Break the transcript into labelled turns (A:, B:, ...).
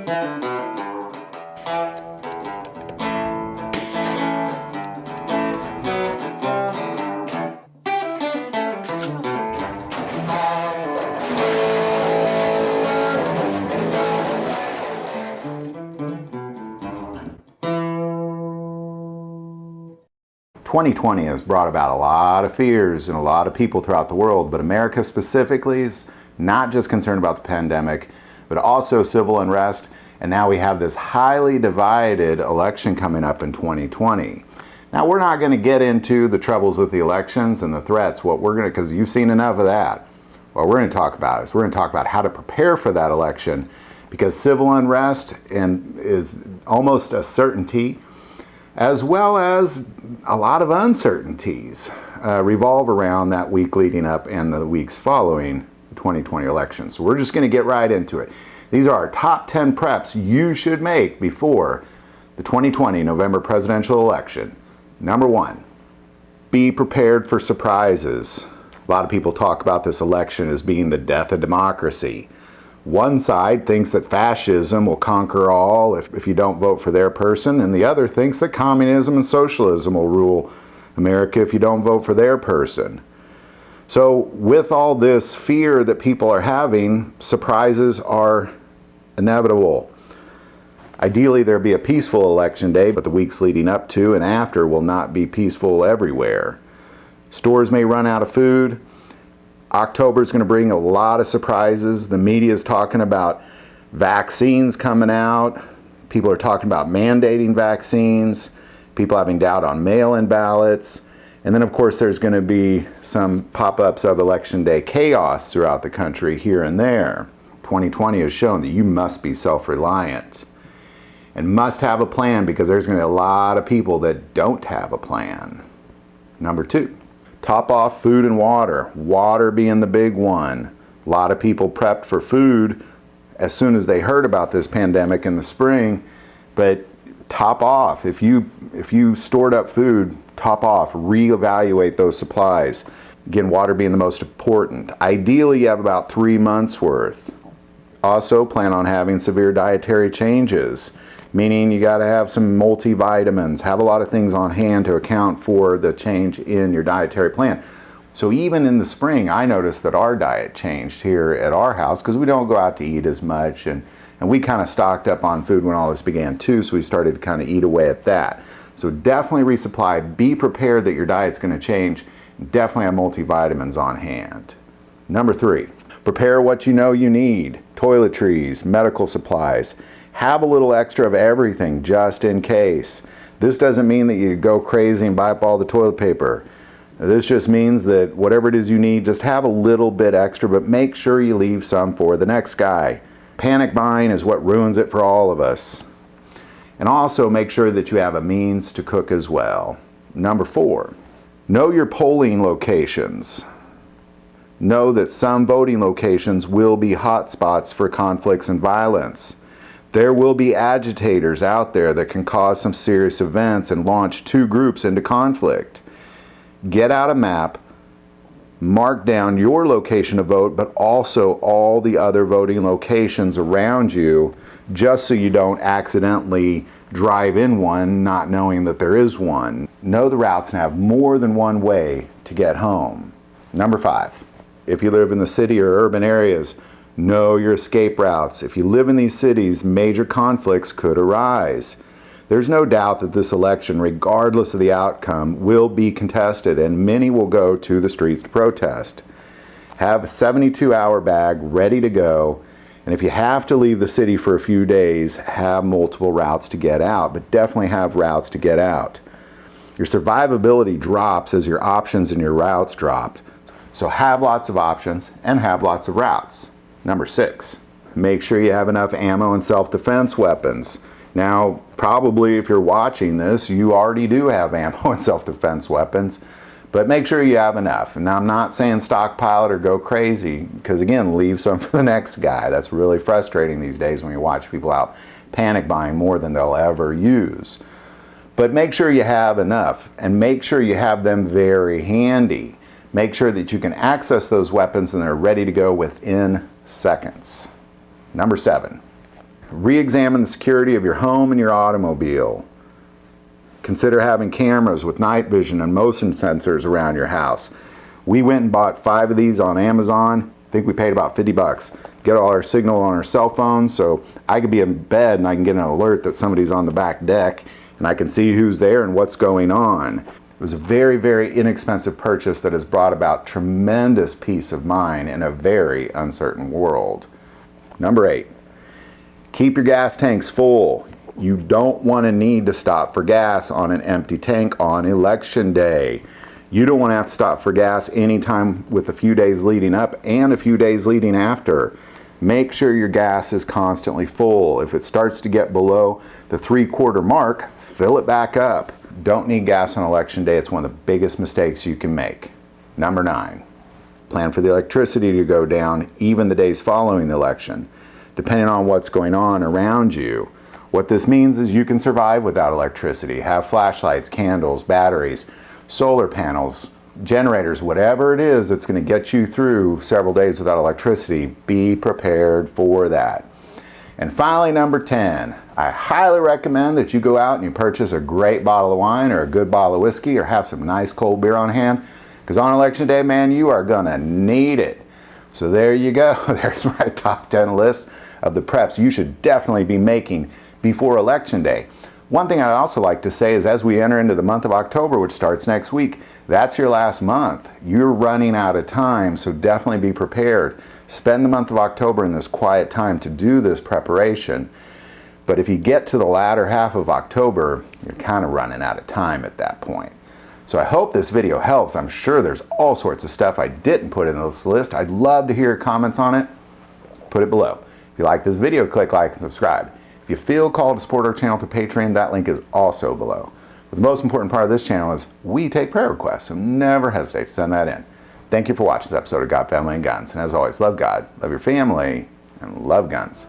A: "2020 has brought about a lot of fears in a lot of people throughout the world, but America specifically is not just concerned about the pandemic, but also civil unrest, and now we have this highly divided election coming up in 2020. Now, we're not going to get into the troubles with the elections and the threats, because you've seen enough of that. What we're going to talk about is we're going to talk about how to prepare for that election, because civil unrest is almost a certainty, as well as a lot of uncertainties revolve around that week leading up and the weeks following the 2020 election. So we're just going to get right into it. These are our top 10 preps you should make before the 2020 November presidential election. Number 1, be prepared for surprises. A lot of people talk about this election as being the death of democracy. One side thinks that fascism will conquer all if you don't vote for their person, and the other thinks that communism and socialism will rule America if you don't vote for their person. So with all this fear that people are having, surprises are inevitable. Ideally, there'll be a peaceful election day, but the weeks leading up to and after will not be peaceful everywhere. Stores may run out of food. October is going to bring a lot of surprises. The media is talking about vaccines coming out. People are talking about mandating vaccines. People having doubt on mail-in ballots. And then, of course, there's going to be some pop-ups of Election Day chaos throughout the country here and there. 2020 has shown that you must be self-reliant and must have a plan, because there's going to be a lot of people that don't have a plan. Number 2. Top off food and water. Water being the big one. A lot of people prepped for food as soon as they heard about this pandemic in the spring, but top off. If you stored up food, top off. Reevaluate those supplies. Again, water being the most important. Ideally, you have about 3 months worth. Also, plan on having severe dietary changes, meaning you got to have some multivitamins, have a lot of things on hand to account for the change in your dietary plan. So even in the spring, I noticed that our diet changed here at our house, because we don't go out to eat as much, and we kind of stocked up on food when all this began too, so we started to kind of eat away at that. So definitely resupply, be prepared that your diet's going to change, definitely have multivitamins on hand. Number 3, prepare what you know you need. Toiletries, medical supplies. Have a little extra of everything just in case. This doesn't mean that you go crazy and buy up all the toilet paper. This just means that whatever it is you need, just have a little bit extra, but make sure you leave some for the next guy. Panic buying is what ruins it for all of us. And also make sure that you have a means to cook as well. Number 4, know your polling locations. Know that some voting locations will be hot spots for conflicts and violence. There will be agitators out there that can cause some serious events and launch 2 groups into conflict. Get out a map, mark down your location to vote, but also all the other voting locations around you, just so you don't accidentally drive in one not knowing that there is one. Know the routes and have more than one way to get home. Number 5, if you live in the city or urban areas, know your escape routes. If you live in these cities, major conflicts could arise. There's no doubt that this election, regardless of the outcome, will be contested, and many will go to the streets to protest. Have a 72-hour bag ready to go, and if you have to leave the city for a few days, have multiple routes to get out, but definitely have routes to get out. Your survivability drops as your options and your routes drop. So have lots of options and have lots of routes. Number 6, make sure you have enough ammo and self-defense weapons. Now, probably if you're watching this, you already do have ammo and self-defense weapons, but make sure you have enough. And now, I'm not saying stockpile it or go crazy, because again, leave some for the next guy. That's really frustrating these days when you watch people out panic buying more than they'll ever use. But make sure you have enough, and make sure you have them very handy. Make sure that you can access those weapons and they're ready to go within seconds. Number 7, Re-examine the security of your home and your automobile. Consider having cameras with night vision and motion sensors around your house. We went and bought 5 of these on Amazon. I think we paid about 50 bucks. Get all our signal on our cell phones, so I could be in bed and I can get an alert that somebody's on the back deck and I can see who's there and what's going on. It was a very, very inexpensive purchase that has brought about tremendous peace of mind in a very uncertain world. Number 8, keep your gas tanks full. You don't want to need to stop for gas on an empty tank on election day. You don't want to have to stop for gas anytime with a few days leading up and a few days leading after. Make sure your gas is constantly full. If it starts to get below the 3/4 mark, fill it back up. Don't need gas on election day. It's one of the biggest mistakes you can make. Number 9, plan for the electricity to go down even the days following the election, depending on what's going on around you. What this means is you can survive without electricity. Have flashlights, candles, batteries, solar panels, generators, whatever it is that's going to get you through several days without electricity. Be prepared for that. And finally, number 10, I highly recommend that you go out and you purchase a great bottle of wine or a good bottle of whiskey or have some nice cold beer on hand, because on election day, man, you are going to need it. So there you go. There's my top 10 list of the preps you should definitely be making before election day. One thing I'd also like to say is as we enter into the month of October, which starts next week, that's your last month. You're running out of time, so definitely be prepared. Spend the month of October in this quiet time to do this preparation. But if you get to the latter half of October, you're kind of running out of time at that point. So I hope this video helps. I'm sure there's all sorts of stuff I didn't put in this list. I'd love to hear your comments on it. Put it below. If you like this video, click like and subscribe. If you feel called to support our channel to Patreon, that link is also below. But the most important part of this channel is we take prayer requests, so never hesitate to send that in. Thank you for watching this episode of God, Family, and Guns. And as always, love God, love your family, and love guns.